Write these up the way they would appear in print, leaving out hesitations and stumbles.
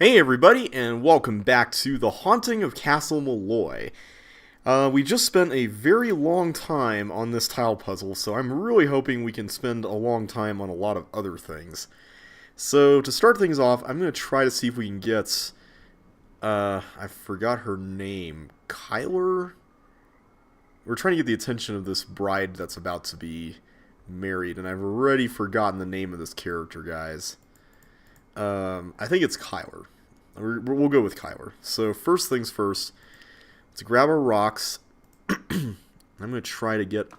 Hey everybody, and welcome back to The Haunting of Castle Malloy. We just spent a very long time on this tile puzzle, so I'm really hoping we can spend a long time on a lot of other things. So, to start things off, I'm going to try to see if we can get... I forgot her name. Kyler? We're trying to get the attention of this bride that's about to be married, and I've already forgotten the name of this character, guys. I think it's Kyler. We'll go with Kyler. So first things first, let's grab our rocks. I'm going to try to get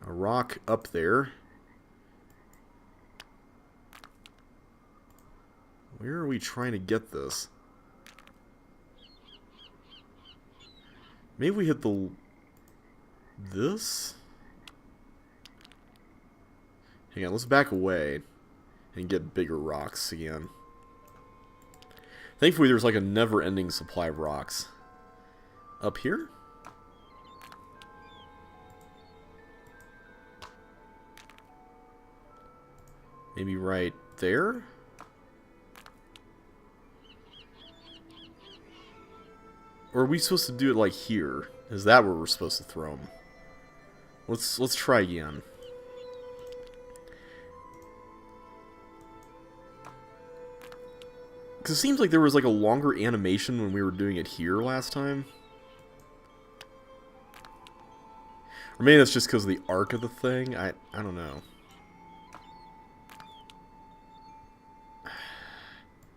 a rock up there. Where are we trying to get this? Maybe we hit this? Hang on, let's back away and get bigger rocks again. Thankfully, there's like a never-ending supply of rocks. Up here? Maybe right there? Or are we supposed to do it like here? Is that where we're supposed to throw them? Let's try again. Because it seems like there was like a longer animation when we were doing it here last time. Or maybe that's just because of the arc of the thing. I don't know.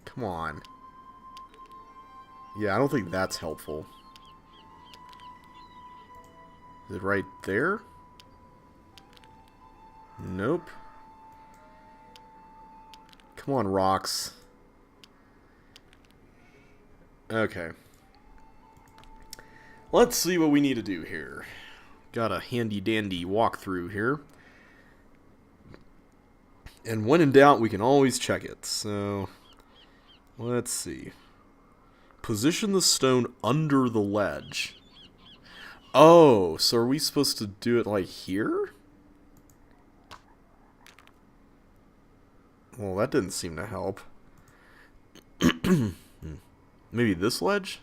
Come on. Yeah, I don't think that's helpful. Is it right there? Nope. Come on, rocks. Okay. Let's see what we need to do here. Got a handy-dandy walkthrough here. And when in doubt, we can always check it. So, let's see. Position the stone under the ledge. Oh, so are we supposed to do it like here? Well, that didn't seem to help. Maybe this ledge?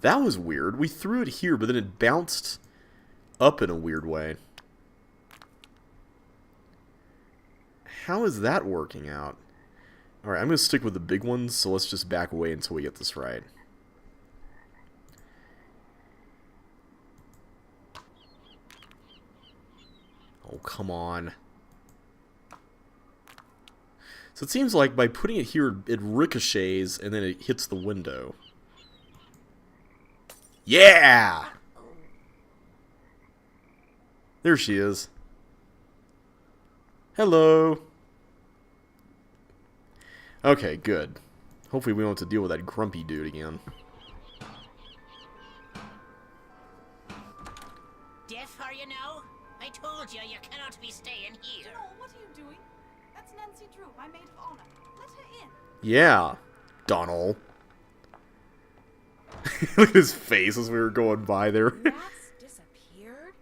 That was weird. We threw it here, but then it bounced up in a weird way. How is that working out? Alright, I'm going to stick with the big ones, so let's just back away until we get this right. Oh, come on. So it seems like by putting it here, it ricochets and then it hits the window. Yeah! There she is. Hello. Okay, good. Hopefully we don't have to deal with that grumpy dude again. Deaf, are you now? I told you, you cannot be staying here. Joel, what are you doing? That's Nancy Drew, my maid of honor. Let her in. Yeah, Donald. Look at his face as we were going by there. Matt's disappeared?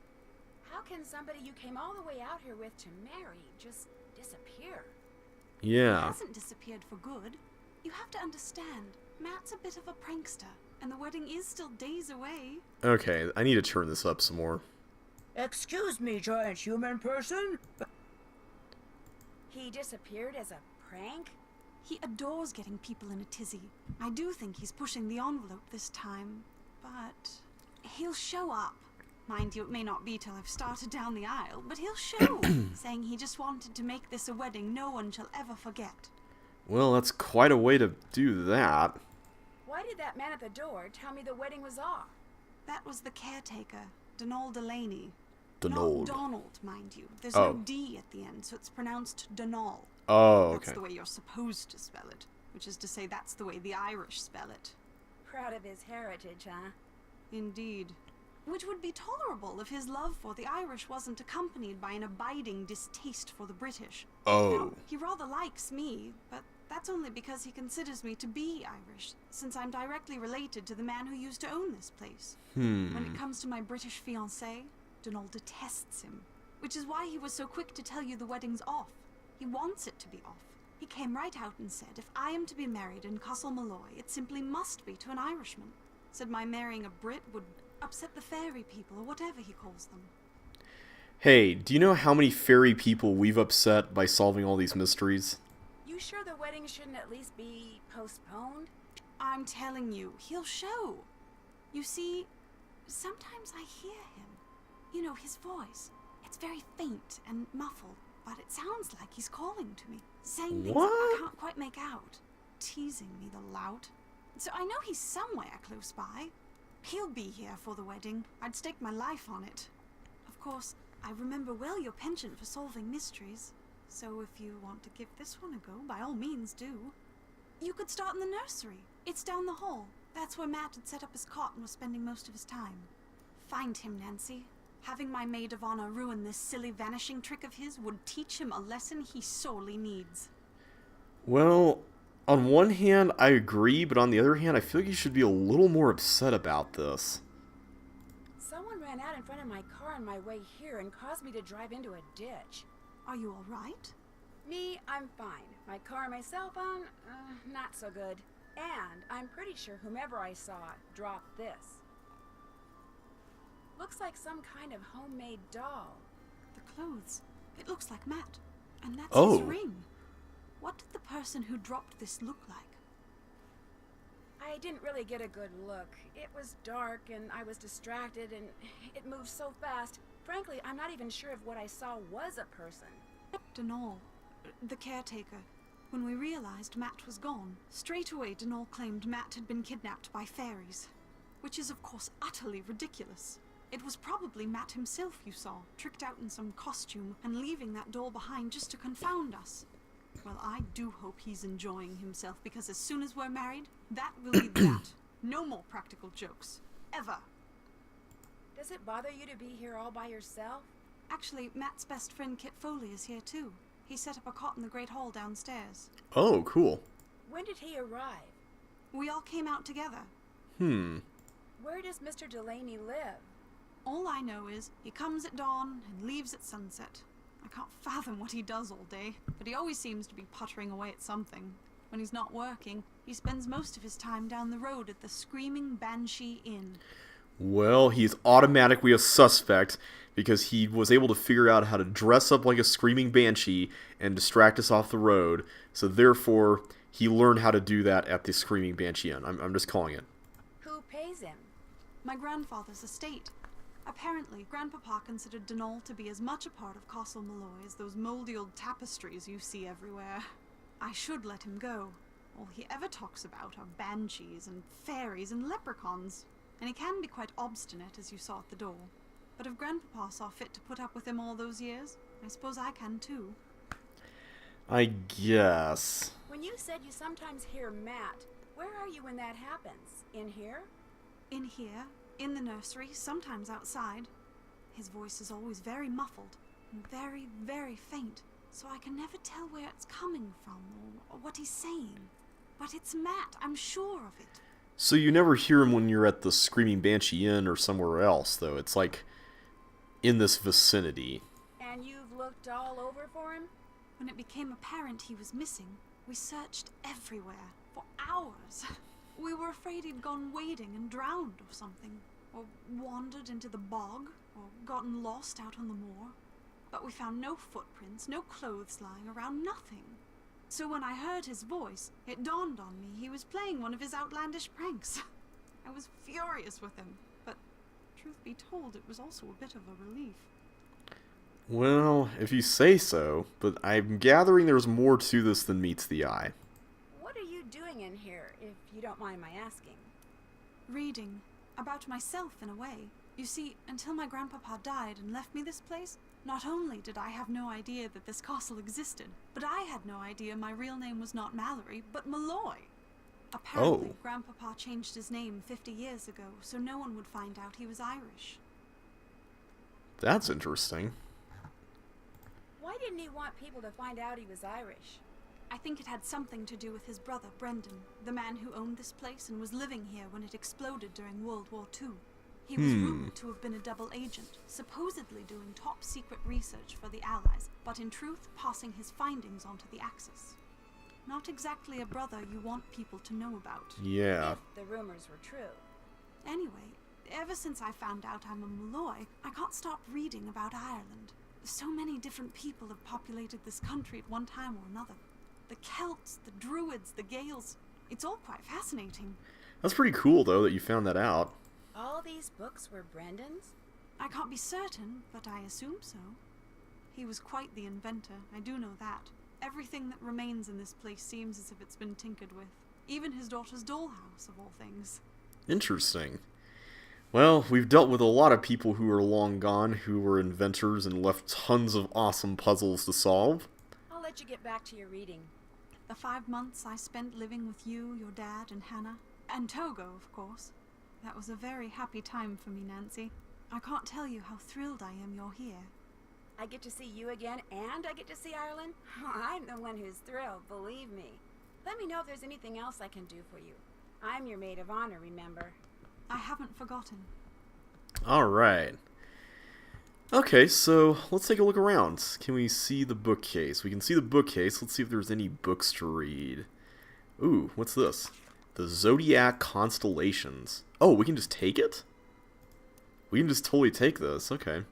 How can somebody you came all the way out here with to marry just disappear? He Yeah. hasn't disappeared for good. You have to understand, Matt's a bit of a prankster, and the wedding is still days away. Okay, I need to turn this up some more. Excuse me, giant human person? He disappeared as a prank? He adores getting people in a tizzy. I do think he's pushing the envelope this time, but he'll show up. Mind you, it may not be till I've started down the aisle, but he'll show, saying he just wanted to make this a wedding no one shall ever forget. Well, that's quite a way to do that. Why did that man at the door tell me the wedding was off? That was the caretaker, Donald Delaney. Donald. Not Donald, mind you. There's Oh. no D at the end, so it's pronounced Donald. Oh, That's okay. the way you're supposed to spell it, which is to say that's the way the Irish spell it. Proud of his heritage, huh? Indeed. Which would be tolerable if his love for the Irish wasn't accompanied by an abiding distaste for the British. Oh. Now, he rather likes me, but that's only because he considers me to be Irish, since I'm directly related to the man who used to own this place. When it comes to my British fiancé, Donald detests him, which is why he was so quick to tell you the wedding's off. He wants it to be off. He came right out and said if I am to be married in Castle Malloy, it simply must be to an Irishman. Said my marrying a Brit would upset the fairy people, or whatever he calls them. Hey, do you know how many fairy people we've upset by solving all these mysteries? You sure the wedding shouldn't at least be postponed? I'm telling you, he'll show. You see, sometimes I hear him. You know, his voice. It's very faint and muffled, but it sounds like he's calling to me, saying things I can't quite make out. Teasing me, the lout. So I know he's somewhere close by. He'll be here for the wedding. I'd stake my life on it. Of course, I remember well your penchant for solving mysteries. So if you want to give this one a go, by all means do. You could start in the nursery. It's down the hall. That's where Matt had set up his cot and was spending most of his time. Find him, Nancy. Having my maid of honor ruin this silly vanishing trick of his would teach him a lesson he sorely needs. Well, on one hand, I agree, but on the other hand, I feel like you should be a little more upset about this. Someone ran out in front of my car on my way here and caused me to drive into a ditch. Are you all right? Me, I'm fine. My car and my cell phone, not so good. And I'm pretty sure whomever I saw dropped this. Looks like some kind of homemade doll. The clothes. It looks like Matt. And that's Oh. his ring. What did the person who dropped this look like? I didn't really get a good look. It was dark and I was distracted and it moved so fast. Frankly, I'm not even sure if what I saw was a person. Denal, the caretaker. When we realized Matt was gone, straight away Denal claimed Matt had been kidnapped by fairies. Which is of course utterly ridiculous. It was probably Matt himself you saw, tricked out in some costume and leaving that doll behind just to confound us. Well, I do hope he's enjoying himself, because as soon as we're married, that will be that. No more practical jokes. Ever. Does it bother you to be here all by yourself? Actually, Matt's best friend Kit Foley is here too. He set up a cot in the Great Hall downstairs. Oh, cool. When did he arrive? We all came out together. Where does Mr. Delaney live? All I know is he comes at dawn and leaves at sunset. I can't fathom what he does all day, but he always seems to be puttering away at something. When he's not working, he spends most of his time down the road at the Screaming Banshee Inn. Well, he's automatically a suspect because he was able to figure out how to dress up like a screaming banshee and distract us off the road. So therefore, he learned how to do that at the Screaming Banshee Inn. I'm just calling it. Who pays him? My grandfather's estate. Apparently, Grandpapa considered Denal to be as much a part of Castle Malloy as those moldy old tapestries you see everywhere. I should let him go. All he ever talks about are banshees and fairies and leprechauns, and he can be quite obstinate, as you saw at the door. But if Grandpapa saw fit to put up with him all those years, I suppose I can too. I guess. When you said you sometimes hear Matt, where are you when that happens? In here? In here, in the nursery, sometimes outside. His voice is always very muffled and very, very faint, so I can never tell where it's coming from or what he's saying. But it's Matt, I'm sure of it. So you never hear him when you're at the Screaming Banshee Inn or somewhere else, though. It's like in this vicinity. And you've looked all over for him? When it became apparent he was missing, we searched everywhere for hours. We were afraid he'd gone wading and drowned or something, or wandered into the bog, or gotten lost out on the moor. But we found no footprints, no clothes lying around, nothing. So when I heard his voice, it dawned on me he was playing one of his outlandish pranks. I was furious with him, but truth be told, it was also a bit of a relief. Well, if you say so, but I'm gathering there's more to this than meets the eye. What are you doing in here, if you don't mind my asking? Reading. About myself, in a way. You see, until my grandpapa died and left me this place, not only did I have no idea that this castle existed, but I had no idea my real name was not Mallory, but Malloy. Apparently, Grandpapa changed his name 50 years ago, so no one would find out he was Irish. That's interesting. Why didn't he want people to find out he was Irish? I think it had something to do with his brother, Brendan, the man who owned this place and was living here when it exploded during World War II. He was rumored to have been a double agent, supposedly doing top secret research for the Allies, but in truth passing his findings onto the Axis. Not exactly a brother you want people to know about. Yeah. If the rumors were true. Anyway, ever since I found out I'm a Malloy, I can't stop reading about Ireland. So many different people have populated this country at one time or another. The Celts, the Druids, the Gaels. It's all quite fascinating. That's pretty cool, though, that you found that out. All these books were Brendan's? I can't be certain, but I assume so. He was quite the inventor, I do know that. Everything that remains in this place seems as if it's been tinkered with. Even his daughter's dollhouse, of all things. Interesting. Well, we've dealt with a lot of people who are long gone, who were inventors and left tons of awesome puzzles to solve. I'll let you get back to your reading. The 5 months I spent living with you, your dad, and Hannah, and Togo, of course. That was a very happy time for me, Nancy. I can't tell you how thrilled I am you're here. I get to see you again, and I get to see Ireland? I'm the one who's thrilled, believe me. Let me know if there's anything else I can do for you. I'm your maid of honor, remember? I haven't forgotten. Alright. Okay, so let's take a look around. Can we see the bookcase? We can see the bookcase. Let's see if there's any books to read. Ooh, what's this? The Zodiac Constellations. Oh, we can just take it? We can just totally take this. Okay.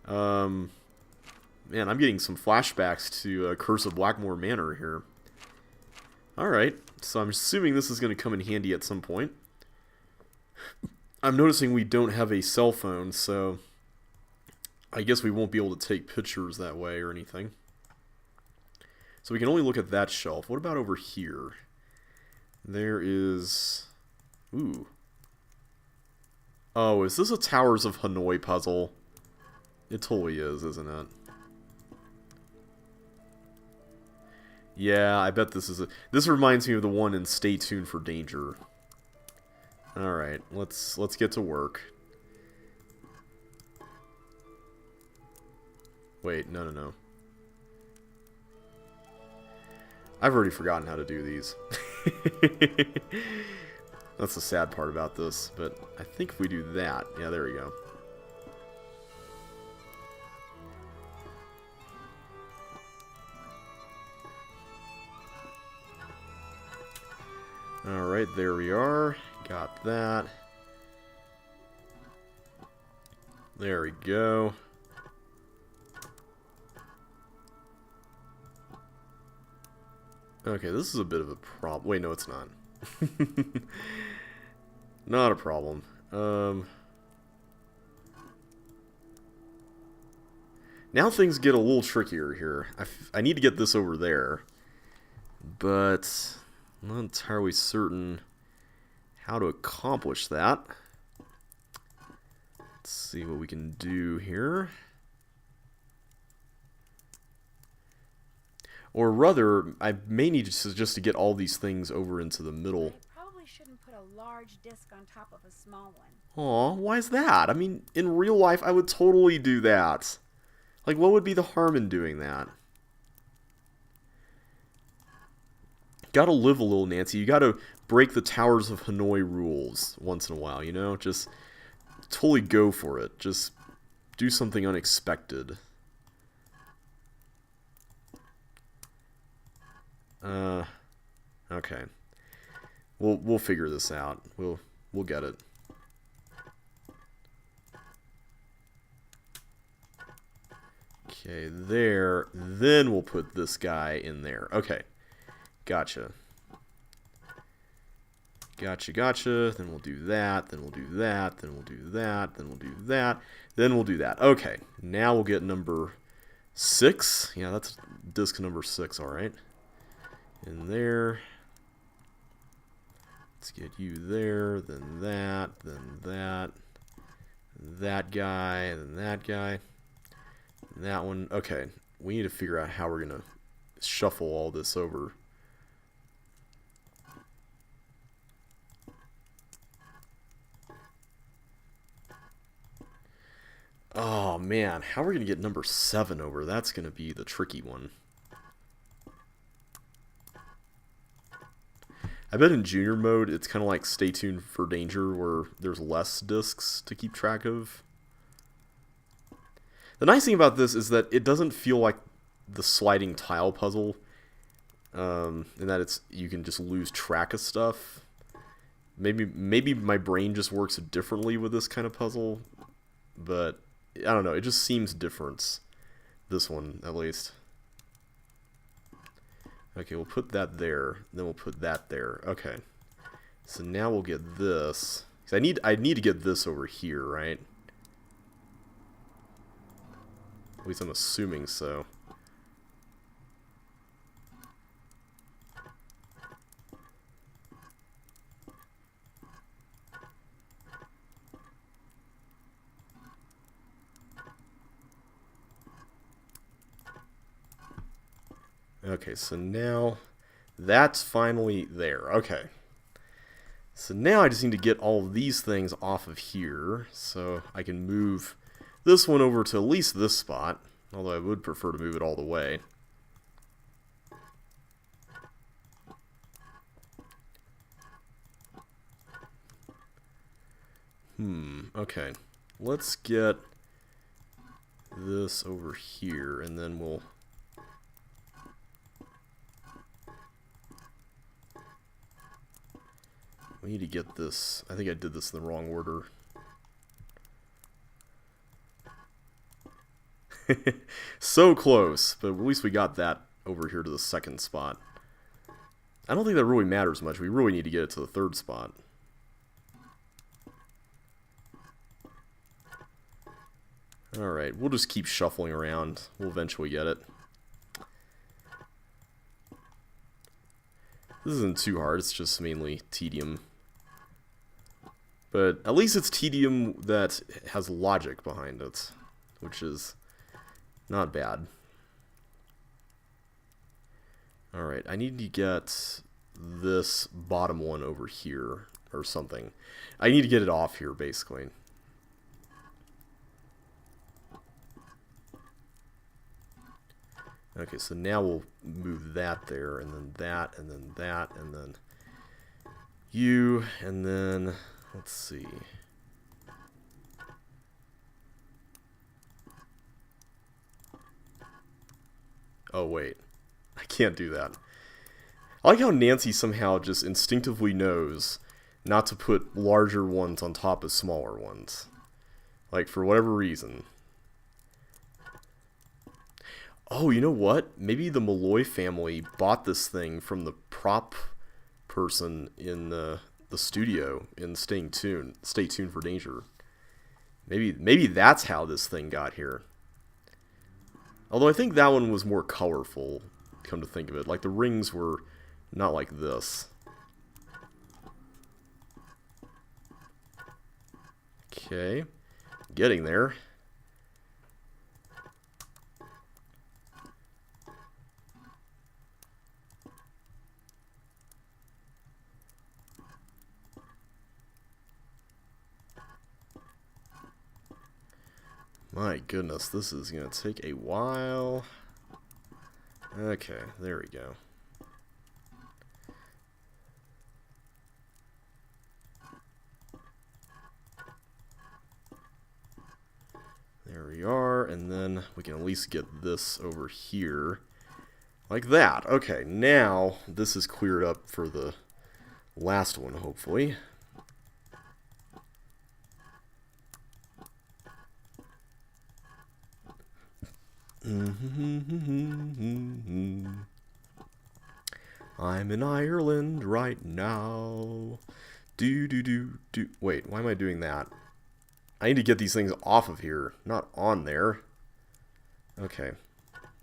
Man, I'm getting some flashbacks to Curse of Blackmore Manor here. Alright, so I'm assuming this is going to come in handy at some point. I'm noticing we don't have a cell phone, so I guess we won't be able to take pictures that way or anything. So we can only look at that shelf. What about over here? There is... Ooh. Oh, is this a Towers of Hanoi puzzle? It totally is, isn't it? Yeah, I bet this is a... This reminds me of the one in Stay Tuned for Danger. Alright, let's get to work. Wait, no. I've already forgotten how to do these. That's the sad part about this, but I think if we do that... Yeah, there we go. Alright, there we are. Got that. There we go. Okay, this is a bit of a problem. Wait, no, it's not. Not a problem. Now things get a little trickier here. I need to get this over there. But I'm not entirely certain how to accomplish that. Let's see what we can do here. Or rather, I may need just to get all these things over into the middle. I probably shouldn't put a large disc on top of a small one. Aw, why is that? I mean, in real life, I would totally do that. Like, what would be the harm in doing that? Gotta live a little, Nancy. You gotta break the Towers of Hanoi rules once in a while, you know? Just totally go for it. Just do something unexpected. Okay. We'll figure this out. We'll get it. Okay, there. Then we'll put this guy in there. Okay. Gotcha. Gotcha. Then we'll do that. Then we'll do that. Then we'll do that. Then we'll do that. Then we'll do that. Okay. Now we'll get number 6. Yeah, that's disc number 6, alright. In there. Let's get you there. Then that. Then that. That guy. Then that guy. That one. Okay. We need to figure out how we're going to shuffle all this over. Oh, man. How are we going to get number 7 over? That's going to be the tricky one. I bet in junior mode, it's kind of like Stay Tuned for Danger, where there's less discs to keep track of. The nice thing about this is that it doesn't feel like the sliding tile puzzle, in that you can just lose track of stuff. Maybe my brain just works differently with this kind of puzzle, but I don't know, it just seems different. This one, at least. Okay, we'll put that there, then we'll put that there. Okay. So now we'll get this. 'Cause I need to get this over here, right? At least I'm assuming so. Okay, so now that's finally there. Okay. So now I just need to get all of these things off of here so I can move this one over to at least this spot, although I would prefer to move it all the way. Okay. Let's get this over here, and then we'll... We need to get this... I think I did this in the wrong order. So close, but at least we got that over here to the second spot. I don't think that really matters much. We really need to get it to the third spot. Alright, we'll just keep shuffling around. We'll eventually get it. This isn't too hard, it's just mainly tedium. But at least it's tedium that has logic behind it, which is not bad. Alright, I need to get this bottom one over here, or something. I need to get it off here, basically. Okay, so now we'll move that there, and then that, and then that, and then you, and then, let's see. Oh, wait. I can't do that. I like how Nancy somehow just instinctively knows not to put larger ones on top of smaller ones. Like, for whatever reason. Oh, you know what? Maybe the Malloy family bought this thing from the prop person in the studio in Stay Tuned for Danger. Maybe that's how this thing got here. Although I think that one was more colorful, come to think of it. Like, the rings were not like this. Okay. Getting there. My goodness, this is going to take a while. Okay, there we go. There we are, and then we can at least get this over here. Like that. Okay, now this is cleared up for the last one, hopefully. I'm in Ireland right now. Do. Wait, why am I doing that? I need to get these things off of here, not on there. Okay,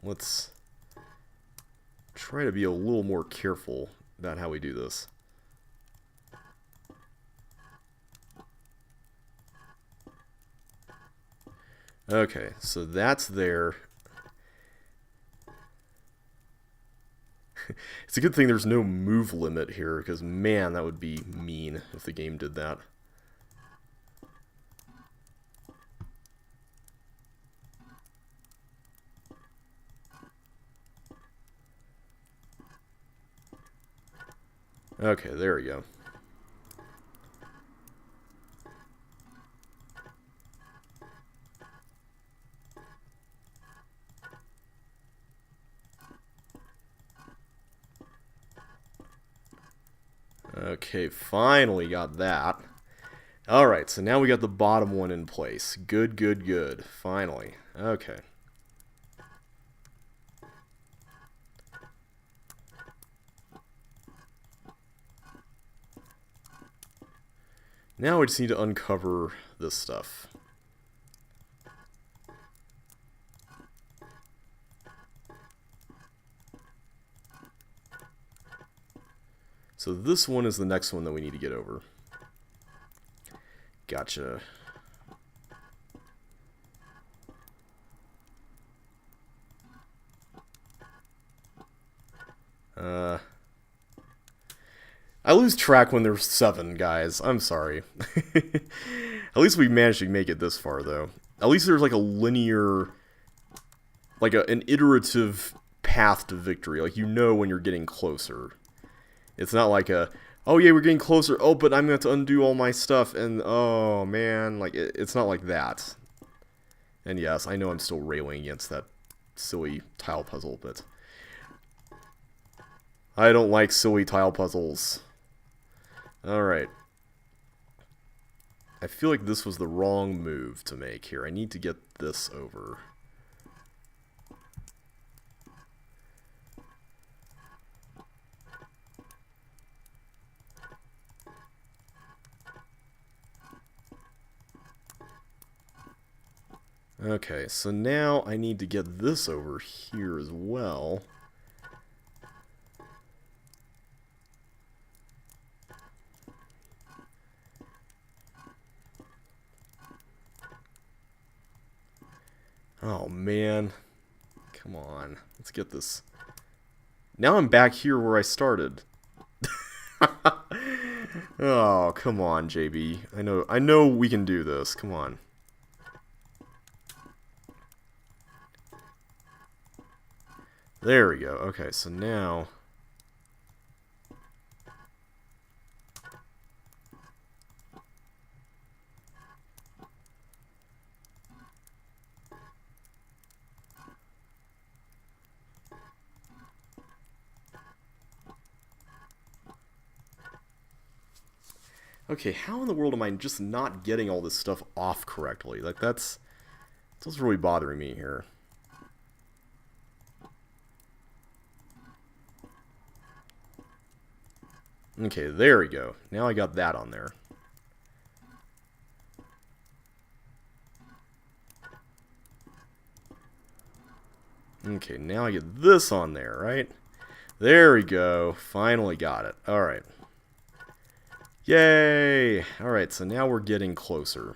let's try to be a little more careful about how we do this. Okay, so that's there. It's a good thing there's no move limit here, because man, that would be mean if the game did that. Okay, there we go. Okay, finally got that. Alright, so now we got the bottom one in place. Good, good, good. Finally. Okay. Now we just need to uncover this stuff. So this one is the next one that we need to get over. Gotcha. I lose track when there's 7, guys. I'm sorry. At least we managed to make it this far, though. At least there's like a linear, like an iterative path to victory. Like, you know when you're getting closer. It's not like a, oh yeah, we're getting closer. Oh, but I'm going to have to undo all my stuff. And, oh man, like, it's not like that. And yes, I know I'm still railing against that silly tile puzzle, but I don't like silly tile puzzles. Alright. I feel like this was the wrong move to make here. I need to get this over. Okay, so now I need to get this over here as well. Oh, man. Come on. Let's get this. Now I'm back here where I started. Oh, come on, JB. I know we can do this. Come on. There we go. Okay, so now okay, how in the world am I just not getting all this stuff off correctly? Like, that's really bothering me here. Okay, there we go. Now I got that on there. Okay, now I get this on there, right? There we go. Finally got it. Alright. Yay! Alright, so now we're getting closer.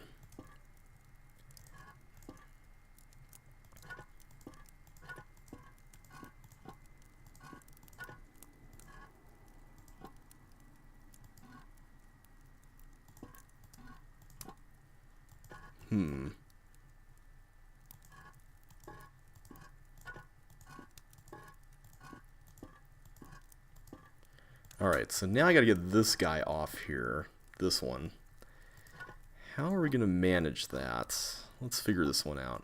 Alright, so now I gotta get this guy off here. This one. How are we gonna manage that? Let's figure this one out.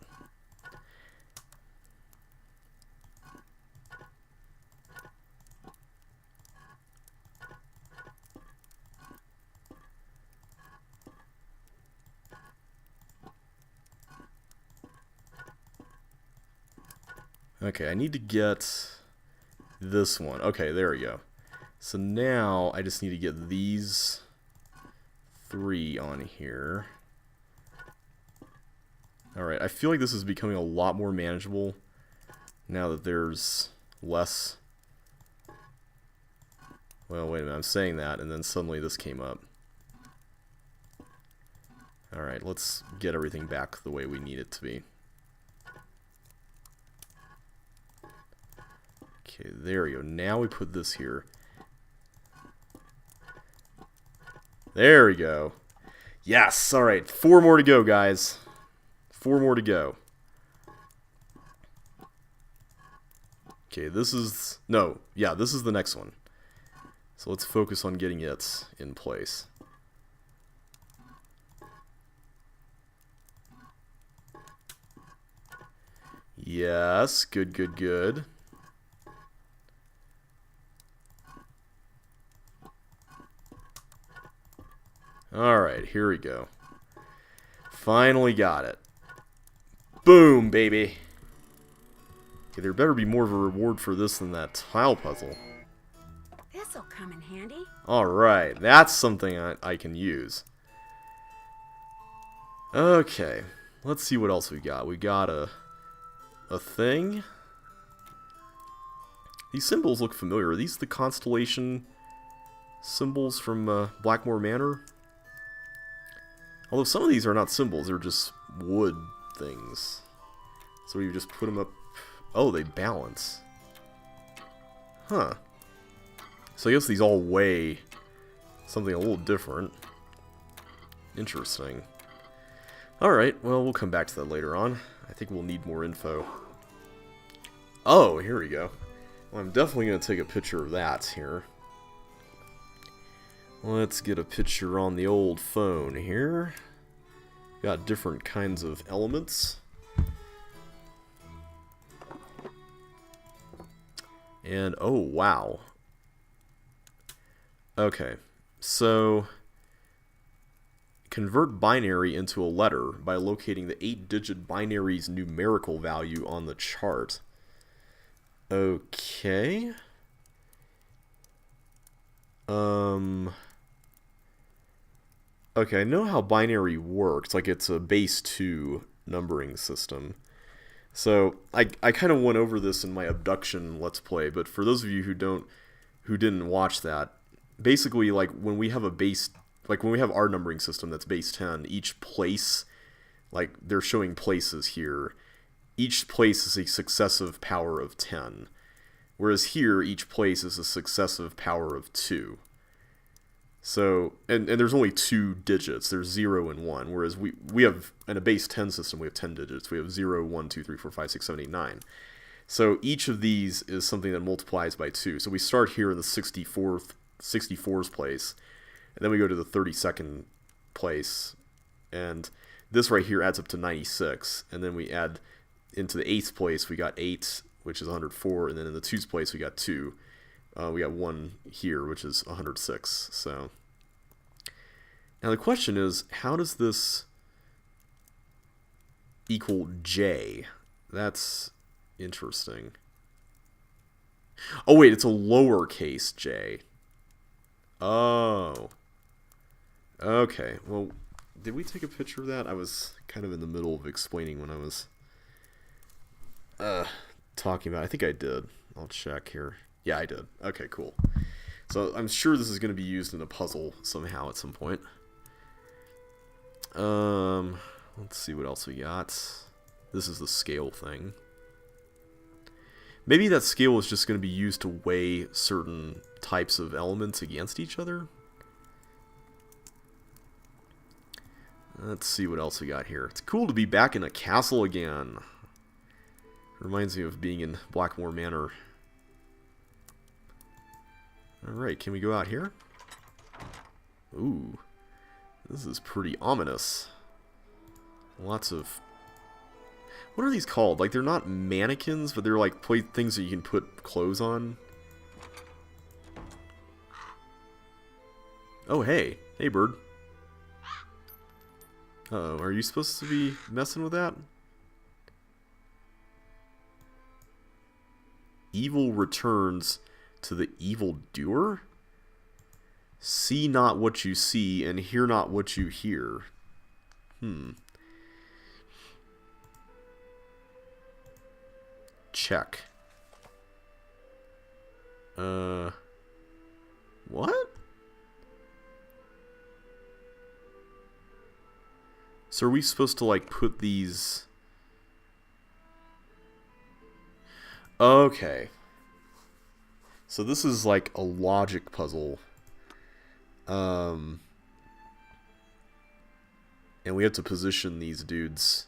Okay, I need to get this one. Okay, there we go. So now I just need to get these 3 on here. Alright, I feel like this is becoming a lot more manageable now that there's less. Well, wait a minute, I'm saying that, and then suddenly this came up. Alright, let's get everything back the way we need it to be. Okay, there we go. Now we put this here. There we go. Yes! Alright, 4 more to go, guys. 4 more to go. Okay, this is... No, yeah, this is the next one. So let's focus on getting it in place. Yes, good, good, good. Alright, here we go. Finally got it. Boom, baby. Okay, there better be more of a reward for this than that tile puzzle. This'll come in handy. Alright, that's something I can use. Okay, let's see what else we got. We got a thing. These symbols look familiar. Are these the constellation symbols from Blackmore Manor? Although some of these are not symbols, they're just wood things. So you just put them up. Oh, they balance. Huh. So I guess these all weigh something a little different. Interesting. Alright, well, we'll come back to that later on. I think we'll need more info. Oh, here we go. Well, I'm definitely going to take a picture of that here. Let's get a picture on the old phone here. Got different kinds of elements. And, oh, wow. Okay, so convert binary into a letter by locating the 8-digit binary's numerical value on the chart. Okay. Okay, I know how binary works. Like, it's a base 2 numbering system. So, I kind of went over this in my abduction Let's Play, but for those of you who didn't watch that, basically, like, when we have our numbering system that's base 10, each place, like, they're showing places here, each place is a successive power of 10. Whereas here, each place is a successive power of 2. So, and there's only 2 digits. There's 0 and 1. Whereas we have, in a base 10 system, we have 10 digits. We have 0, 1, 2, 3, 4, 5, 6, 7, 8, 9. So each of these is something that multiplies by 2. So we start here in the 64's place, and then we go to the 32nd place, and this right here adds up to 96, and then we add into the 8th place, we got 8, which is 104, and then in the 2's place, we got 2. We got 1 here, which is 106, so. Now the question is, how does this equal J? That's interesting. Oh wait, it's a lowercase j. Oh. Okay, well, did we take a picture of that? I was kind of in the middle of explaining when I was talking about it. I think I did. I'll check here. Yeah, I did. Okay, cool. So I'm sure this is going to be used in a puzzle somehow at some point. Let's see what else we got. This is the scale thing. Maybe that scale is just going to be used to weigh certain types of elements against each other. Let's see what else we got here. It's cool to be back in a castle again. Reminds me of being in Blackmore Manor. Alright, can we go out here? Ooh. This is pretty ominous. Lots of... What are these called? Like, they're not mannequins, but they're like things that you can put clothes on. Oh, hey. Hey, bird. Uh-oh, are you supposed to be messing with that? Evil returns to the evil doer? See not what you see, and hear not what you hear. Check. What? So are we supposed to, like, put these... Okay. So this is like a logic puzzle. And we have to position these dudes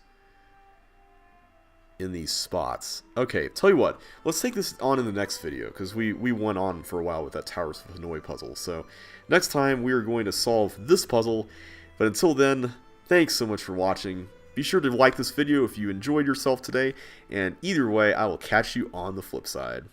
in these spots. Okay, tell you what, let's take this on in the next video, because we went on for a while with that Towers of Hanoi puzzle. So next time we are going to solve this puzzle, but until then, thanks so much for watching. Be sure to like this video if you enjoyed yourself today, and either way, I will catch you on the flip side.